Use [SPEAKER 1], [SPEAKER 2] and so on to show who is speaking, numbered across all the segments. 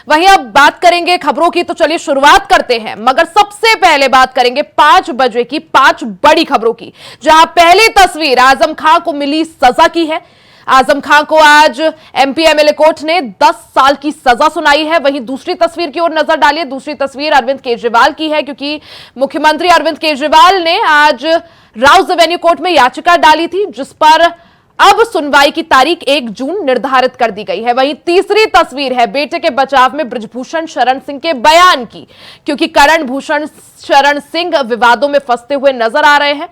[SPEAKER 1] वहीं अब बात करेंगे खबरों की, तो चलिए शुरुआत करते हैं। मगर सबसे पहले बात करेंगे 5 बजे की 5 बड़ी खबरों की, जहां पहली तस्वीर आजम खां को मिली सजा की है। आजम खां को आज एमपी एमएलए कोर्ट ने 10 साल की सजा सुनाई है। वहीं दूसरी तस्वीर की ओर नजर डालिए। दूसरी तस्वीर अरविंद केजरीवाल की है, क्योंकि मुख्यमंत्री अरविंद केजरीवाल ने आज राउज एवेन्यू कोर्ट में याचिका डाली थी, जिस पर अब सुनवाई की तारीख 1 जून निर्धारित कर दी गई है। वहीं तीसरी तस्वीर है बेटे के बचाव में बृजभूषण शरण सिंह के बयान की, क्योंकि करण भूषण शरण सिंह विवादों में फंसते हुए नजर आ रहे हैं।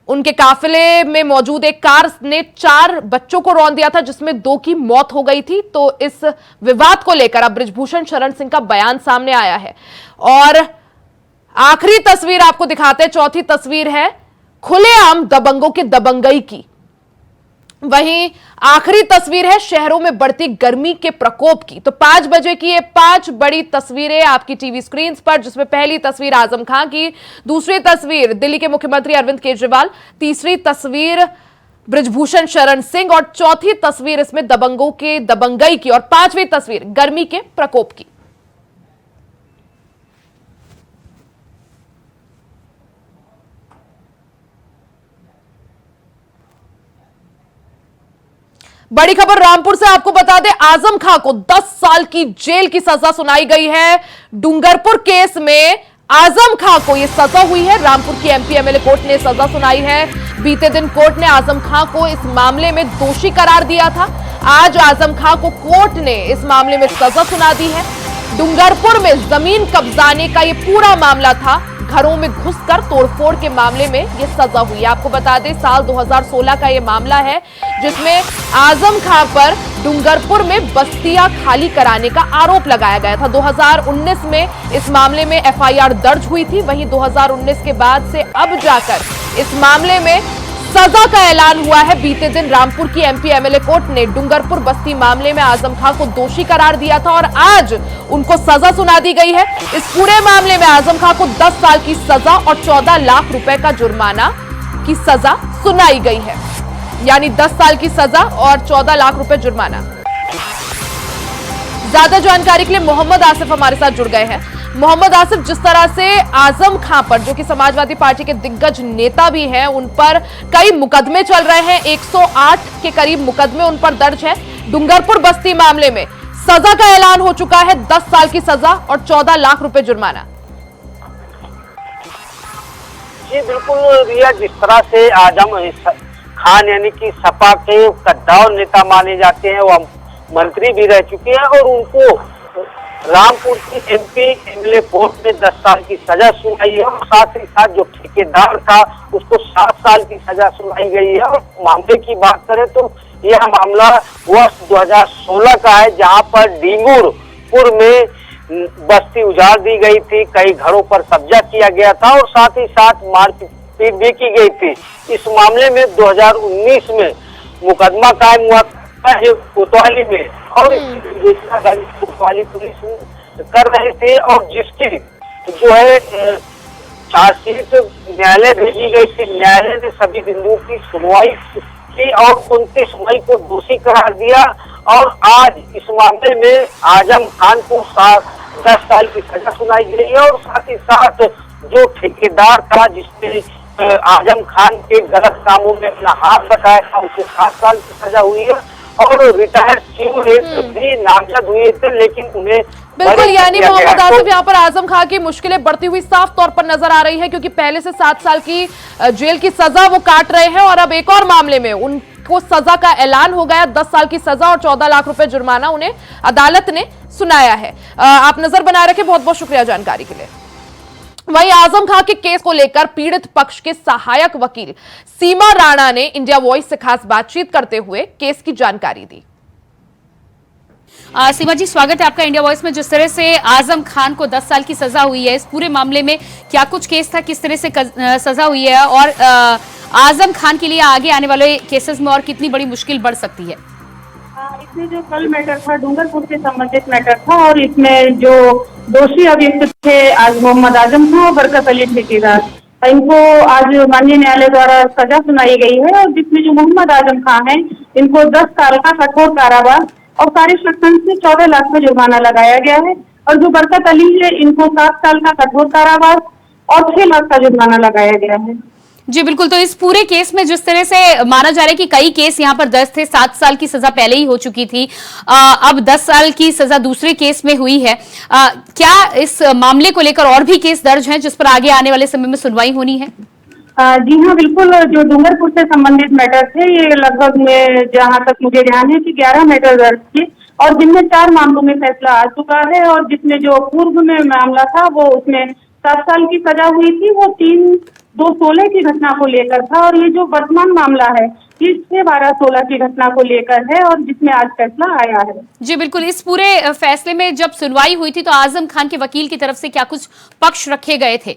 [SPEAKER 1] उनके काफिले में मौजूद एक कार ने 4 बच्चों को रौंद दिया था, जिसमें 2 की मौत हो गई थी। तो इस विवाद को लेकर अब बृजभूषण शरण सिंह का बयान सामने आया है। और आखिरी तस्वीर आपको दिखाते हैं, चौथी तस्वीर है खुलेआम दबंगों की दबंगई की। वहीं आखिरी तस्वीर है शहरों में बढ़ती गर्मी के प्रकोप की। तो 5 बजे की ये 5 बड़ी तस्वीरें आपकी टीवी स्क्रीन पर, जिसमें पहली तस्वीर आजम खां की, दूसरी तस्वीर दिल्ली के मुख्यमंत्री अरविंद केजरीवाल, तीसरी तस्वीर बृजभूषण शरण सिंह और चौथी तस्वीर इसमें दबंगों के दबंगई की और 5वीं तस्वीर गर्मी के प्रकोप की। बड़ी खबर रामपुर से आपको बता दें, आजम खां को 10 साल की जेल की सजा सुनाई गई है। डूंगरपुर केस में आजम खां को यह सजा हुई है। रामपुर की एमपी एमएलए कोर्ट ने सजा सुनाई है। बीते दिन कोर्ट ने आजम खां को इस मामले में दोषी करार दिया था। आज आजम खां को कोर्ट ने इस मामले में सजा सुना दी है। डूंगरपुर में जमीन कब्जाने का यह पूरा मामला था। घरों में घुसकर तोड़फोड़ के मामले में यह सजा हुई है। आपको बता दें, साल 2016 का यह मामला है, जिसमें आजम खां पर डूंगरपुर में बस्तियां खाली कराने का आरोप लगाया गया था। 2019 में इस मामले में एफआईआर दर्ज हुई थी। वहीं 2019 के बाद से अब जाकर इस मामले में सजा का ऐलान हुआ है। बीते दिन रामपुर की एमपी एमएलए कोर्ट ने डूंगरपुर बस्ती मामले में आजम खां को दोषी करार दिया था और आज उनको सजा सुना दी गई है। इस पूरे मामले में आजम खां को 10 साल की सजा और 14 लाख रुपए का जुर्माना की सजा सुनाई गई है। यानी 10 साल की सजा और 14 लाख रुपए जुर्माना। ज्यादा जानकारी के लिए मोहम्मद आसिफ हमारे साथ जुड़ गए हैं। मोहम्मद आसिफ, जिस तरह से आजम खां पर, जो कि समाजवादी पार्टी के दिग्गज नेता भी हैं, उन पर कई मुकदमे चल रहे हैं, 108 के करीब मुकदमे उन पर दर्ज है। डूंगरपुर बस्ती मामले में सजा का ऐलान हो चुका है, 10 साल की सजा और 14 लाख रुपए जुर्माना।
[SPEAKER 2] जी बिल्कुल रिया, जिस तरह से आजम खान यानी कि सपा के कद्दावर नेता माने जाते हैं, वो मंत्री भी रह चुके हैं और उनको रामपुर की एमपी एमएलए कोर्ट ने 10 साल की सजा सुनाई है और साथ ही साथ जो ठेकेदार था उसको 7 साल की सजा सुनाई गई है। और मामले की बात करें तो यह मामला वर्ष 2016 का है, जहां पर डींगुरपुर में बस्ती उजाड़ दी गई थी, कई घरों पर कब्जा किया गया था और साथ ही साथ मारपीट भी की गई थी। इस मामले में 2019 में मुकदमा कायम हुआ कोतवाली में और कोतवाली पुलिस कर रहे थे और जिसकी जो है चार्जशीट न्यायालय भेजी गई थी। न्यायालय ने सभी बिंदुओं की सुनवाई की और 29 मई को दोषी करार दिया और आज इस मामले में आजम खान को 10 साल की सजा सुनाई गई है और साथ ही साथ जो ठेकेदार था, जिसने आजम खान के गलत कामों में अपना हाथ बताया था, उसे 7 साल की सजा हुई है और रिटायर्ड चीफ भी नामजद हुए थे, लेकिन उन्हें
[SPEAKER 1] बिल्कुल, यानी मोहम्मद आसिफ, यहाँ पर आजम खां की मुश्किलें बढ़ती हुई साफ तौर पर नजर आ रही है, क्योंकि पहले से 7 साल की जेल की सजा वो काट रहे हैं और अब एक और मामले में उनको सजा का ऐलान हो गया। 10 साल की सजा और 14 लाख रुपए जुर्माना उन्हें अदालत ने सुनाया है। आप नजर बनाए रखें। बहुत बहुत शुक्रिया जानकारी के लिए। वहीं आजम खां के केस को लेकर पीड़ित पक्ष के सहायक वकील सीमा राणा ने इंडिया वॉइस से खास बातचीत करते हुए केस की जानकारी दी।
[SPEAKER 3] सीमा जी, स्वागत है आपका इंडिया वॉइस में। जिस तरह से आजम खान को 10 साल की सजा हुई है, इस पूरे मामले में क्या कुछ केस था, किस तरह से सजा हुई है और आजम खान के लिए आगे आने वाले केसेस में और कितनी बड़ी मुश्किल बढ़ सकती है?
[SPEAKER 4] इसमें जो कल मैटर था डूंगरपुर से संबंधित मैटर था और इसमें जो दोषी अभियुक्त थे आज मोहम्मद आजम खान और बरकत अली ठेकेदार, इनको आज माननीय न्यायालय द्वारा सजा सुनाई गई है और जिसमें जो मोहम्मद आजम खान है, इनको 10 साल का कठोर कारावास और सारे शख्सन से 14 लाख का जुर्माना लगाया गया है। और जो बरकत अली है, इनको 7 साल का कठोर कारावास और 6 लाख का जुर्माना लगाया गया है।
[SPEAKER 3] जी बिल्कुल, तो इस पूरे केस में जिस तरह से माना जा रहा है कि कई केस यहाँ पर दर्ज थे, 7 साल की सजा पहले ही हो चुकी थी, अब 10 साल की सजा दूसरे केस में हुई है, क्या इस मामले को लेकर और भी केस दर्ज हैं जिस पर आगे आने वाले समय में सुनवाई होनी है?
[SPEAKER 4] जी हाँ, बिल्कुल। जो डूंगरपुर से संबंधित मैटर थे, ये लगभग में जहाँ तक मुझे ध्यान है कि 11 मैटर दर्ज थे और जिनमें 4 मामलों में फैसला आ चुका है। और जिसमें जो पूर्व में मामला था वो उसमें 7 साल की सजा हुई थी, वो 3/2/16 की घटना को लेकर था। और ये जो वर्तमान मामला है ये 6/12/16 की घटना को लेकर है और जिसमें आज फैसला आया है।
[SPEAKER 3] जी बिल्कुल, इस पूरे फैसले में जब सुनवाई हुई थी तो आजम खान के वकील की तरफ से क्या कुछ पक्ष रखे गए थे?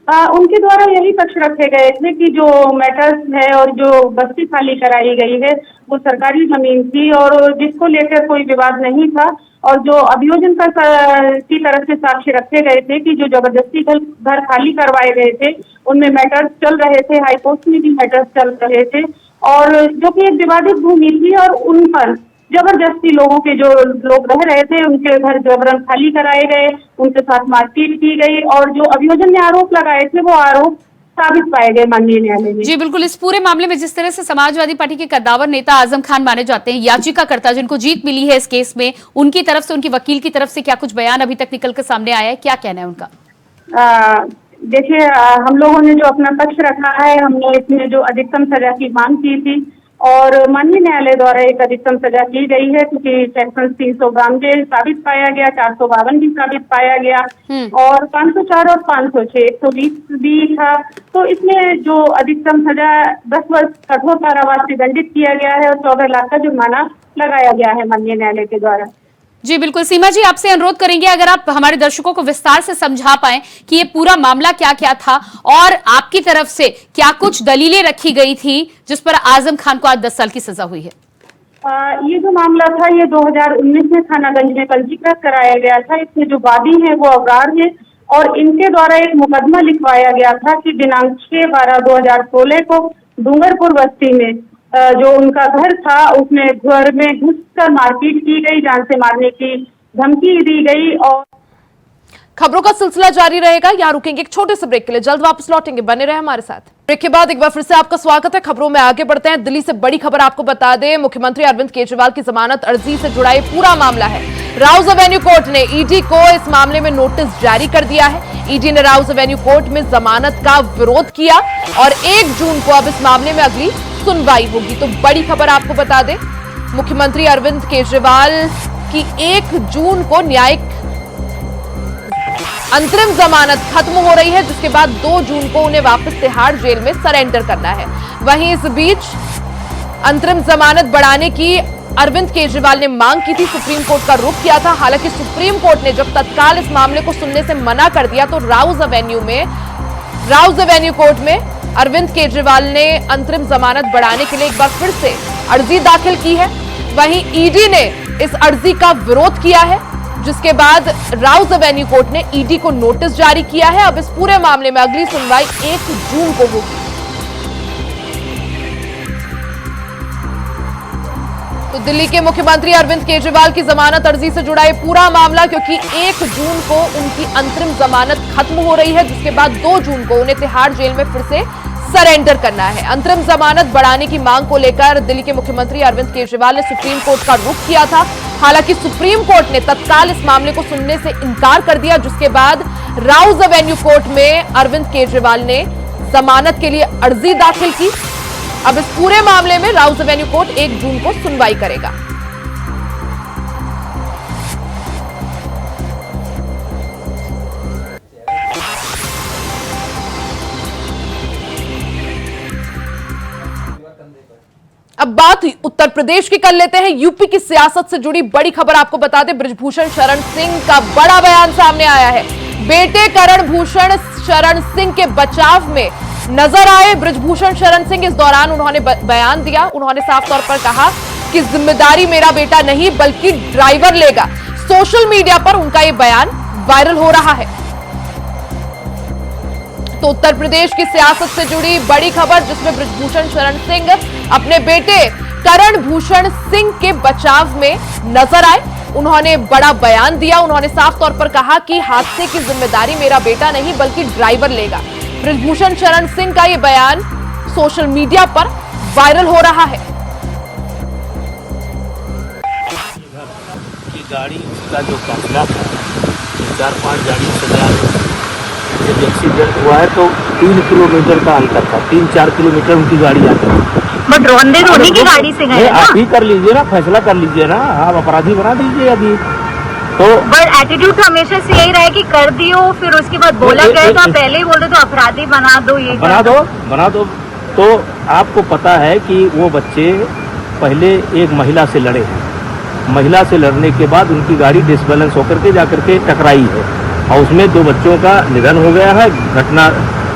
[SPEAKER 4] उनके द्वारा यही पक्ष रखे गए थे कि जो मैटर्स है और जो बस्ती खाली कराई गई है वो सरकारी जमीन थी और जिसको लेकर कोई विवाद नहीं था। और जो अभियोजन की तरफ से साक्ष्य रखे गए थे कि जो जबरदस्ती घर खाली करवाए गए थे उनमें मैटर्स चल रहे थे, हाईकोर्ट में भी मैटर्स चल रहे थे और जो कि एक विवादित भूमि थी और उन पर जबरदस्ती लोगों के जो लोग रह रहे थे उनके घर जबरन खाली कराए गए, उनके साथ मारपीट की गई और जो अभियोजन ने आरोप लगाए थे वो आरोप साबित पाए गए माननीय न्यायालय में।
[SPEAKER 3] जी बिल्कुल, इस पूरे मामले में जिस तरह से समाजवादी पार्टी के कद्दावर नेता आजम खान माने जाते हैं, याचिकाकर्ता जिनको जीत मिली है इस केस में, उनकी तरफ से, उनके वकील की तरफ से क्या कुछ बयान अभी तक निकल कर सामने आया है, क्या कहना है उनका?
[SPEAKER 4] देखिए, हम लोगों ने जो अपना पक्ष रखा है, हमने इसमें जो अधिकतम सजा की मांग की थी और माननीय न्यायालय द्वारा एक अधिकतम सजा की गई है क्योंकि सेक्शन 392 साबित पाया गया, 452 भी साबित पाया गया और 504 और 506 120 भी था। तो इसमें जो अधिकतम सजा 10 वर्ष कठोर कारावास से दंडित किया गया है और 14 लाख का जुर्माना लगाया गया है माननीय न्यायालय के द्वारा।
[SPEAKER 3] जी बिल्कुल, सीमा जी आपसे अनुरोध करेंगे अगर आप हमारे दर्शकों को विस्तार से समझा पाएं कि ये पूरा मामला क्या क्या था और आपकी तरफ से क्या कुछ दलीलें रखी गई थी जिस पर आजम खान को आज 10 साल की सजा हुई है।
[SPEAKER 4] ये जो मामला था ये 2019 में थानागंज में पंजीकृत कराया गया था। इसमें जो वादी हैं वो अवरार है और इनके द्वारा एक मुकदमा लिखवाया गया था कि दिनांक 6/12/2016 को डूंगरपुर बस्ती में जो उनका घर था उसमें घर में घुसकर मारपीट की गई, जान से मारने की धमकी दी गई। और
[SPEAKER 1] खबरों का सिलसिला जारी रहेगा, यहाँ रुकेंगे एक छोटे से ब्रेक के लिए, जल्द वापस लौटेंगे, बने रहे हमारे साथ। ब्रेक के बाद एक बार फिर से आपका स्वागत है। खबरों में आगे बढ़ते हैं। दिल्ली से बड़ी खबर आपको बता दें, मुख्यमंत्री अरविंद केजरीवाल की जमानत अर्जी से जुड़ा ये पूरा मामला है। राउज एवेन्यू कोर्ट ने ईडी को इस मामले में नोटिस जारी कर दिया है। ईडी ने राउज एवेन्यू कोर्ट में जमानत का विरोध किया और 1 जून को अब इस मामले में अगली सुनवाई होगी। तो बड़ी खबर आपको बता दें, मुख्यमंत्री अरविंद केजरीवाल की 1 जून को न्यायिक अंतरिम जमानत खत्म हो रही है, जिसके बाद 2 जून को उन्हें वापस तिहाड़ जेल में सरेंडर करना है। वहीं इस बीच अंतरिम जमानत बढ़ाने की अरविंद केजरीवाल ने मांग की थी, सुप्रीम कोर्ट का रुख किया था। हालांकि सुप्रीम कोर्ट ने जब तत्काल इस मामले को सुनने से मना कर दिया तो राउज एवेन्यू कोर्ट में अरविंद केजरीवाल ने अंतरिम जमानत बढ़ाने के लिए एक बार फिर से अर्जी दाखिल की है। वहीं ईडी ने इस अर्जी का विरोध किया है, जिसके बाद राउज एवेन्यू कोर्ट ने ईडी को नोटिस जारी किया है। अब इस पूरे मामले में अगली सुनवाई 1 जून को होगी। तो दिल्ली के मुख्यमंत्री अरविंद केजरीवाल की जमानत अर्जी से जुड़ा ये पूरा मामला, क्योंकि 1 जून को उनकी अंतरिम जमानत खत्म हो रही है, जिसके बाद 2 जून को उन्हें तिहाड़ जेल में फिर से सरेंडर करना है। अंतरिम जमानत बढ़ाने की मांग को लेकर दिल्ली के मुख्यमंत्री अरविंद केजरीवाल ने सुप्रीम कोर्ट का रुख किया था। हालांकि सुप्रीम कोर्ट ने तत्काल इस मामले को सुनने से इनकार कर दिया, जिसके बाद राउज एवेन्यू कोर्ट में अरविंद केजरीवाल ने जमानत के लिए अर्जी दाखिल की। अब इस पूरे मामले में राउज एवेन्यू कोर्ट 1 जून को सुनवाई करेगा। अब बात उत्तर प्रदेश की कर लेते हैं। यूपी की सियासत से जुड़ी बड़ी खबर आपको बता दें, बृजभूषण शरण सिंह का बड़ा बयान सामने आया है। बेटे करण भूषण शरण सिंह के बचाव में नजर आए बृजभूषण शरण सिंह। इस दौरान उन्होंने बयान दिया। उन्होंने साफ तौर पर कहा कि जिम्मेदारी मेरा बेटा नहीं बल्कि ड्राइवर लेगा। सोशल मीडिया पर उनका यह बयान वायरल हो रहा है। तो उत्तर प्रदेश की सियासत से जुड़ी बड़ी खबर, जिसमें बृजभूषण शरण सिंह अपने बेटे करण भूषण सिंह के बचाव में नजर आए। उन्होंने बड़ा बयान दिया। उन्होंने साफ तौर पर कहा कि हादसे की जिम्मेदारी मेरा बेटा नहीं बल्कि ड्राइवर लेगा। बृजभूषण शरण सिंह का यह बयान सोशल मीडिया पर वायरल हो रहा है।
[SPEAKER 5] गाड़ी का जो काफिला था 4-5 गाड़ियों से जब एक्सीडेंट हुआ है तो 3 किलोमीटर का अंतर था, 3-4 किलोमीटर उनकी गाड़ी आती है।
[SPEAKER 6] बट रोंदे धोनी की गाड़ी से गए
[SPEAKER 5] आप ही कर लीजिए ना, फैसला कर लीजिए ना, आप अपराधी बना दीजिए अभी तो।
[SPEAKER 6] बट एटीट्यूड हमेशा से यही रहा है कि कर दियो, फिर उसके बाद बोला गया तो आप पहले ही बोल दो तो अपराधी बना दो, ये
[SPEAKER 5] बना दो। तो आपको पता है कि वो बच्चे पहले एक महिला से लड़े हैं, महिला से लड़ने के बाद उनकी गाड़ी डिसबैलेंस होकर के जाकर के टकराई है और उसमें 2 बच्चों का निधन हो गया है। घटना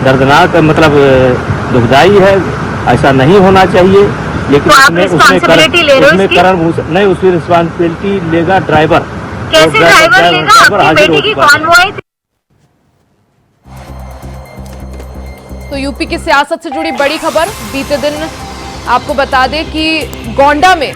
[SPEAKER 5] दर्दनाक मतलब दुखदाई है, ऐसा नहीं होना चाहिए। लेकिन
[SPEAKER 6] तो आप रिस्पांसिबिलिटी ले रहे हो इसकी?
[SPEAKER 5] करण भूषण नहीं, उसकी रिस्पांसिबिलिटी लेगा ड्राइवर।
[SPEAKER 6] कैसे ड्राइवर लेगा? आपकी बेटी की कॉन्वॉय थी।
[SPEAKER 1] तो यूपी की सियासत से जुड़ी बड़ी खबर बीते दिन आपको बता दें कि गोंडा में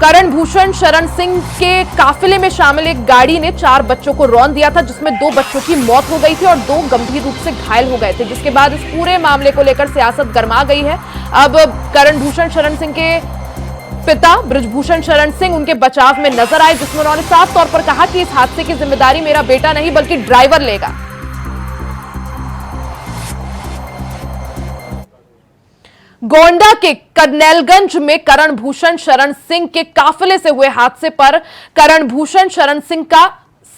[SPEAKER 1] करण भूषण शरण सिंह के काफिले में शामिल एक गाड़ी ने 4 बच्चों को रौंद दिया था, जिसमें 2 बच्चों की मौत हो गई थी और 2 गंभीर रूप से घायल हो गए थे, जिसके बाद इस पूरे मामले को लेकर सियासत गर्मा गई है। अब करण भूषण शरण सिंह के पिता बृजभूषण शरण सिंह उनके बचाव में नजर आए, जिसमें उन्होंने साफ तौर पर कहा कि इस हादसे की जिम्मेदारी मेरा बेटा नहीं बल्कि ड्राइवर लेगा। गोंडा के करनैलगंज में करण भूषण शरण सिंह के काफिले से हुए हादसे पर करण भूषण शरण सिंह का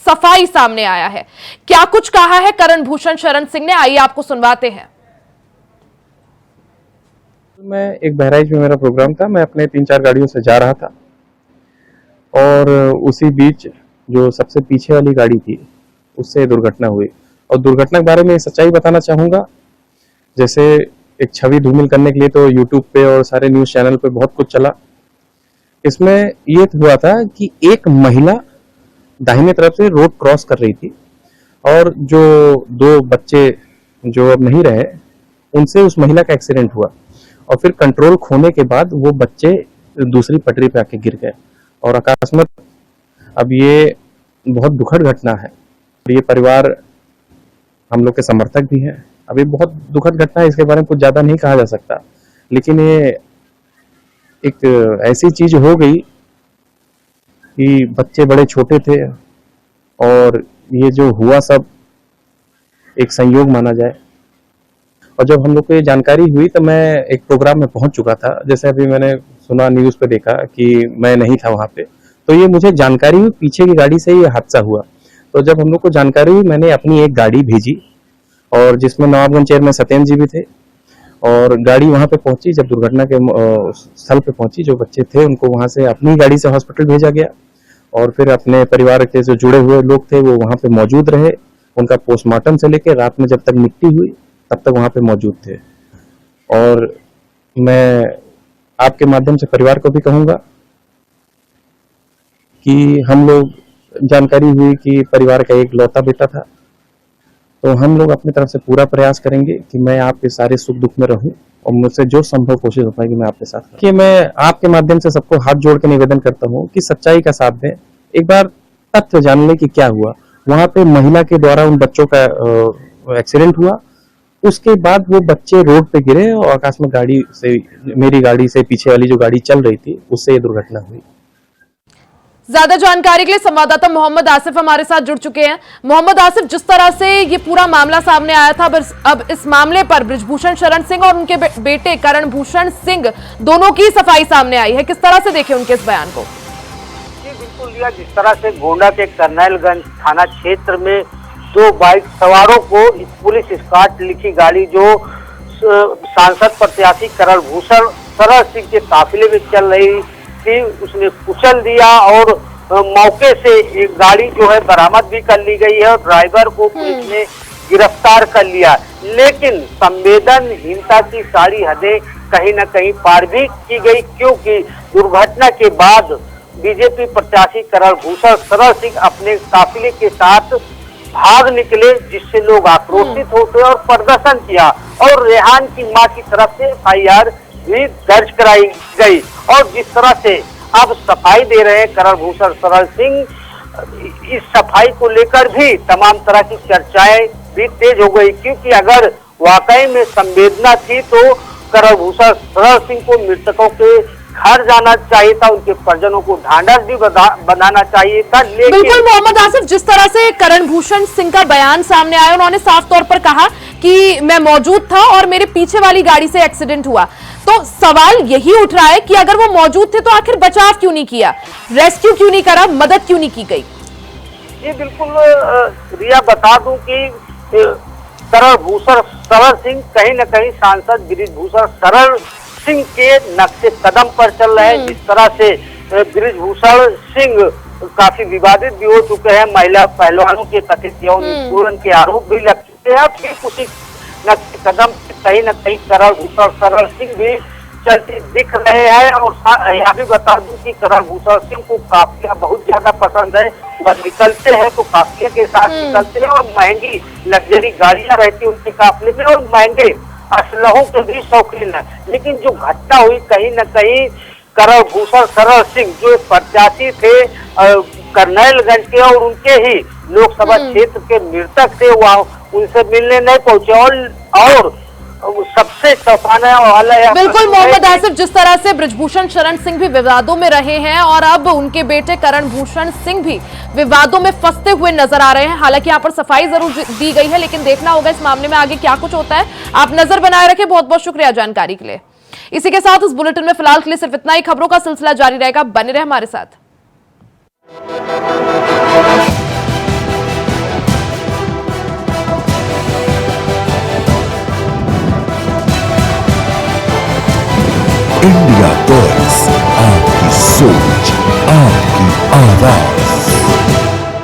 [SPEAKER 1] सफाई सामने आया है। क्या कुछ कहा है करण भूषण शरण सिंह ने, आइए आपको सुनवाते हैं।
[SPEAKER 7] मैं एक बहराइच में मेरा प्रोग्राम था, मैं अपने 3-4 गाड़ियों से जा रहा था और उसी बीच जो सबसे पीछे वाली गाड़ी थी उससे दुर्घटना हुई। और दुर्घटना के बारे में सच्चाई बताना चाहूंगा। जैसे एक छवि धूमिल करने के लिए तो यूट्यूब पे और सारे न्यूज चैनल पे बहुत कुछ चला। इसमें ये हुआ था कि एक महिला दाहिने तरफ से रोड क्रॉस कर रही थी और जो 2 बच्चे जो अब नहीं रहे उनसे उस महिला का एक्सीडेंट हुआ और फिर कंट्रोल खोने के बाद वो बच्चे दूसरी पटरी पे आके गिर गए और अकस्मात। अब ये बहुत दुखद घटना है। ये परिवार हम लोग के समर्थक भी हैं। अभी बहुत दुखद घटना है, इसके बारे में कुछ ज्यादा नहीं कहा जा सकता, लेकिन ये एक ऐसी चीज हो गई कि बच्चे बड़े छोटे थे और ये जो हुआ सब एक संयोग माना जाए। और जब हम लोग को ये जानकारी हुई तो मैं एक प्रोग्राम में पहुंच चुका था। जैसे अभी मैंने सुना, न्यूज पे देखा कि मैं नहीं था वहां पे, तो ये मुझे जानकारी हुई पीछे की गाड़ी से ये हादसा हुआ। तो जब हम लोग को जानकारी हुई, मैंने अपनी एक गाड़ी भेजी और जिसमें नवाबगंज चेयरमैन सत्येंद्र जी भी थे और गाड़ी वहां पे पहुंची। जब दुर्घटना के स्थल पे पहुंची, जो बच्चे थे उनको वहां से अपनी गाड़ी से हॉस्पिटल भेजा गया और फिर अपने परिवार के जो जुड़े हुए लोग थे वो वहां पे मौजूद रहे। उनका पोस्टमार्टम से लेकर रात में जब तक मिट्टी हुई तब तक वहां पे मौजूद थे। और मैं आपके माध्यम से परिवार को भी कहूंगा कि हम लोग जानकारी हुई कि परिवार का एक लौता बेटा था, तो हम लोग अपनी तरफ से पूरा प्रयास करेंगे कि मैं आपके सारे सुख दुख में रहूं और मुझसे जो संभव कोशिश हो पाएगी मैं आपके साथ करूं। कि मैं आपके माध्यम से सबको हाथ जोड़ के निवेदन करता हूं कि सच्चाई का साथ दें, एक बार तथ्य जान लें कि क्या हुआ। वहां पे महिला के द्वारा उन बच्चों का एक्सीडेंट हुआ, उसके बाद वो बच्चे रोड पे गिरे और अकस्मात गाड़ी से, मेरी गाड़ी से पीछे वाली जो गाड़ी चल रही थी उससे ये दुर्घटना हुई।
[SPEAKER 1] ज्यादा जानकारी के लिए संवाददाता मोहम्मद आसिफ हमारे साथ जुड़ चुके हैं। मोहम्मद आसिफ, जिस तरह से ये पूरा मामला सामने आया था, अब इस मामले पर बृजभूषण शरण सिंह और उनके बेटे करण भूषण सिंह दोनों की सफाई सामने आई है, किस तरह से देखें उनके इस बयान को?
[SPEAKER 2] जी बिल्कुल लिया, जिस तरह से गोंडा के करनैलगंज थाना क्षेत्र में 2 बाइक सवारों को पुलिस स्कॉट लिखी गाड़ी जो सांसद प्रत्याशी करण भूषण शरण सिंह के काफिले में चल रही थी, उसने कुचल दिया और मौके से एक गाड़ी जो है बरामद भी कर ली गई है और ड्राइवर को पुलिस ने गिरफ्तार कर लिया। लेकिन संवेदनहीनता की सारी हदें कहीं न कहीं पार भी की गई, क्योंकि दुर्घटना के बाद बीजेपी प्रत्याशी करण भूषण शरण सिंह अपने काफिले के साथ भाग निकले, जिससे लोग आक्रोशित होते और प्रदर्शन किया और रेहान की मां की तरफ से FIR भी दर्ज कराई गई। और जिस तरह से अब सफाई दे रहे हैं करण भूषण शरण सिंह, इस सफाई को लेकर भी तमाम तरह की चर्चाएं भी तेज हो गई, क्योंकि अगर वाकई में संवेदना थी तो करण भूषण शरण सिंह को मृतकों के घर जाना चाहिए था, उनके परिजनों को ढांढस भी बनाना चाहिए था। लेकिन
[SPEAKER 1] बिल्कुल मोहम्मद आसिफ, जिस तरह से करण भूषण सिंह का बयान सामने आया, उन्होंने साफ तौर पर कहा कि मैं मौजूद था और मेरे पीछे वाली गाड़ी से एक्सीडेंट हुआ। तो सवाल यही उठ रहा है कि अगर वो मौजूद थे तो आखिर बचाव क्यों नहीं किया, रेस्क्यू क्यों नहीं करा, मदद क्यों नहीं की गई?
[SPEAKER 2] ये बिल्कुल रिया बता दूं कि करण भूषण शरण सिंह कहीं न कहीं सांसद बृजभूषण शरण सिंह के नक्शे कदम पर चल रहे हैं। जिस तरह से बृजभूषण सिंह काफी विवादित भी हो चुके हैं, महिला पहलवानों के कथित यौन उत्पीड़न के आरोप भी लग चुके हैं, फिर उसी नक्शे कदम कहीं न कहीं करण भूषण शरण सिंह भी चलते दिख रहे हैं। और यहाँ भी बता दूं कि करण भूषण सिंह को काफिया बहुत ज्यादा पसंद है, वह निकलते हैं तो काफिया के साथ निकलते हैं और महंगी लग्जरी गाड़ियां रहती है उनके काफिले में और महंगे असलहों के भी शौकीन है। लेकिन जो घटना हुई कहीं न कहीं करण भूषण शरण सिंह जो प्रत्याशी थे करनैलगंज के और उनके ही लोकसभा क्षेत्र के मृतक थे, वह उनसे मिलने नहीं पहुंचे। और सबसे चौंकाने वाला
[SPEAKER 1] बिल्कुल मोहम्मद आसिफ, जिस तरह से बृजभूषण शरण सिंह भी विवादों में रहे हैं और अब उनके बेटे करण भूषण सिंह भी विवादों में फंसते हुए नजर आ रहे हैं। हालांकि यहाँ पर सफाई जरूर दी गई है, लेकिन देखना होगा इस मामले में आगे क्या कुछ होता है। आप नजर बनाए रखें। बहुत बहुत शुक्रिया जानकारी के लिए। इसी के साथ इस बुलेटिन में फिलहाल के लिए सिर्फ इतना ही। खबरों का सिलसिला जारी रहेगा, बने रहे हमारे साथ।
[SPEAKER 8] इंडिया वॉइस, आपकी सोच, आपकी आवाज।